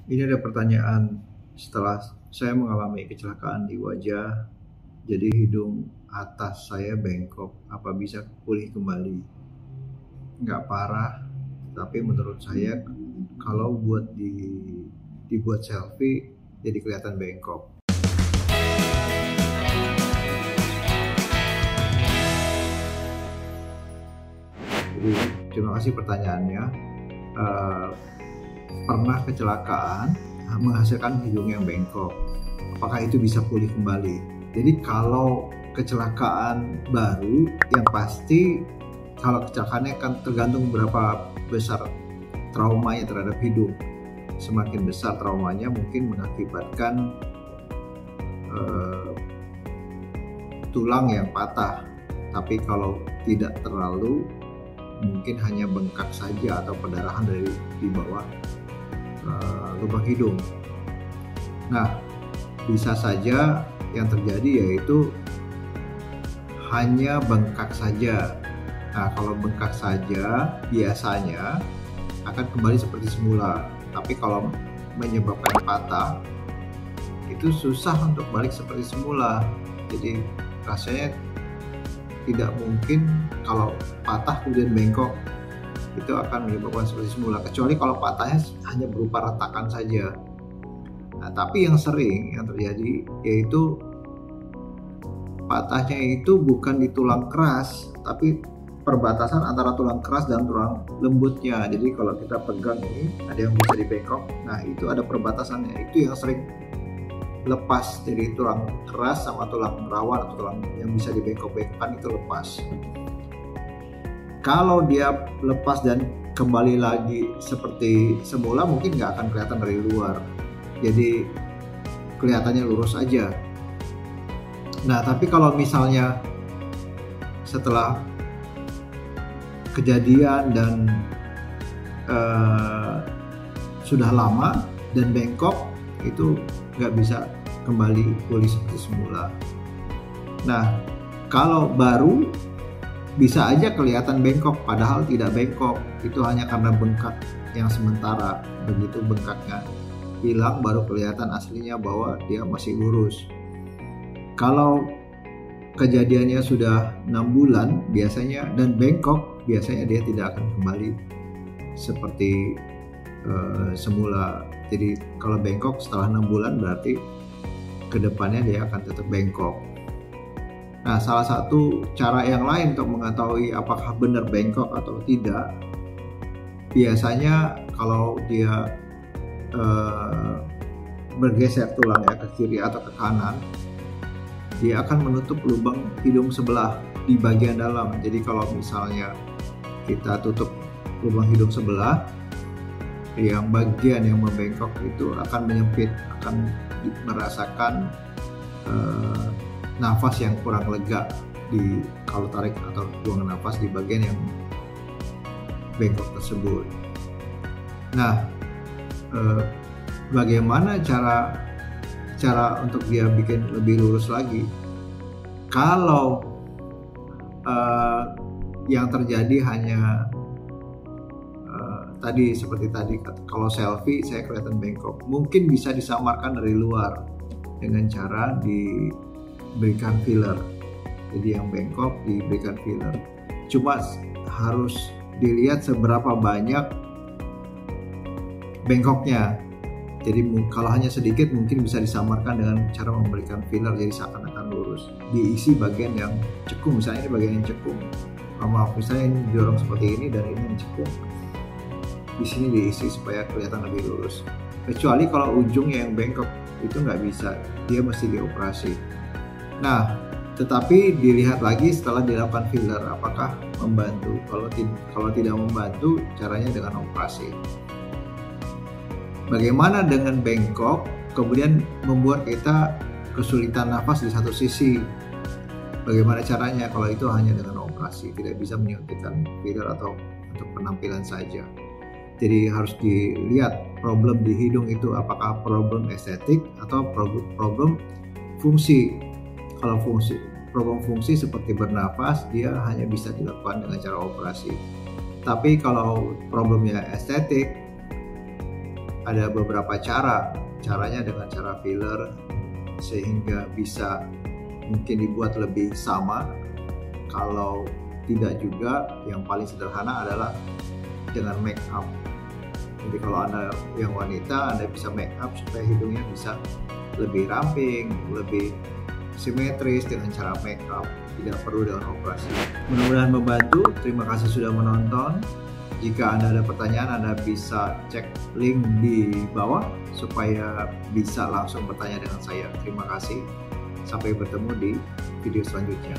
Ini ada pertanyaan, setelah saya mengalami kecelakaan di wajah, jadi hidung atas saya bengkok, apa bisa pulih kembali? Nggak parah, tapi menurut saya kalau dibuat selfie jadi kelihatan bengkok. Jadi terima kasih pertanyaannya. Eh, Pernah kecelakaan menghasilkan hidung yang bengkok, apakah itu bisa pulih kembali? Jadi kalau kecelakaan baru, yang pasti kalau kecelakaannya kan tergantung berapa besar traumanya terhadap hidung. Semakin besar traumanya mungkin mengakibatkan eh, tulang yang patah, tapi kalau tidak terlalu, mungkin hanya bengkak saja atau perdarahan dari di bawah lubang hidung. Nah, bisa saja yang terjadi yaitu hanya bengkak saja. Nah, kalau bengkak saja biasanya akan kembali seperti semula. Tapi kalau menyebabkan patah, itu susah untuk balik seperti semula. Jadi rasanya tidak mungkin kalau patah kemudian bengkok itu akan menyebabkan seperti semula, kecuali kalau patahnya hanya berupa retakan saja. Nah, tapi yang sering yang terjadi yaitu patahnya itu bukan di tulang keras, tapi perbatasan antara tulang keras dan tulang lembutnya. Jadi kalau kita pegang ini, ada yang bisa dibengkok, nah itu ada perbatasannya, itu yang sering lepas dari tulang keras sama tulang rawan atau tulang yang bisa dibengkok-bengkokkan itu lepas. Kalau dia lepas dan kembali lagi seperti semula, mungkin nggak akan kelihatan dari luar, jadi kelihatannya lurus aja. Nah, tapi kalau misalnya setelah kejadian dan sudah lama dan bengkok, itu nggak bisa kembali pulih seperti semula. Nah, kalau baru bisa aja kelihatan bengkok padahal tidak bengkok, itu hanya karena bengkak yang sementara. Begitu bengkaknya hilang baru kelihatan aslinya bahwa dia masih lurus. Kalau kejadiannya sudah 6 bulan biasanya dan bengkok, biasanya dia tidak akan kembali seperti semula. Jadi kalau bengkok setelah 6 bulan berarti kedepannya dia akan tetap bengkok. Nah, salah satu cara yang lain untuk mengetahui apakah benar bengkok atau tidak, biasanya kalau dia bergeser tulangnya ke kiri atau ke kanan, dia akan menutup lubang hidung sebelah di bagian dalam. Jadi kalau misalnya kita tutup lubang hidung sebelah, yang bagian yang membengkok itu akan menyempit, akan merasakan nafas yang kurang lega kalau tarik atau buang nafas di bagian yang bengkok tersebut. Nah, bagaimana cara untuk dia bikin lebih lurus lagi? Kalau yang terjadi hanya seperti tadi, kalau selfie saya kelihatan bengkok, mungkin bisa disamarkan dari luar dengan cara diberikan filler. Jadi yang bengkok diberikan filler, cuma harus dilihat seberapa banyak bengkoknya. Jadi kalau hanya sedikit mungkin bisa disamarkan dengan cara memberikan filler, jadi seakan-akan lurus. Diisi bagian yang cekung, misalnya ini bagian yang cekung, maaf misalnya ini didorong seperti ini dan ini yang cekung, di sini diisi supaya kelihatan lebih lurus. Kecuali kalau ujungnya yang bengkok, itu nggak bisa, dia mesti dioperasi. Nah, tetapi dilihat lagi setelah dilakukan filler apakah membantu. Kalau tidak membantu, caranya dengan operasi. Bagaimana dengan bengkok kemudian membuat kita kesulitan nafas di satu sisi? Bagaimana caranya? Kalau itu hanya dengan operasi, tidak bisa menyuntikkan filler atau untuk penampilan saja. Jadi harus dilihat problem di hidung itu apakah problem estetik atau problem fungsi. Kalau problem fungsi seperti bernafas, dia hanya bisa dilakukan dengan cara operasi. Tapi kalau problemnya estetik, ada beberapa caranya dengan cara filler sehingga bisa mungkin dibuat lebih sama. Kalau tidak juga, yang paling sederhana adalah dengan make up. Jadi kalau Anda yang wanita, Anda bisa make up supaya hidungnya bisa lebih ramping, lebih simetris dengan cara make up, tidak perlu dengan operasi. Mudah-mudahan membantu. Terima kasih sudah menonton. Jika Anda ada pertanyaan, Anda bisa cek link di bawah supaya bisa langsung bertanya dengan saya. Terima kasih. Sampai bertemu di video selanjutnya.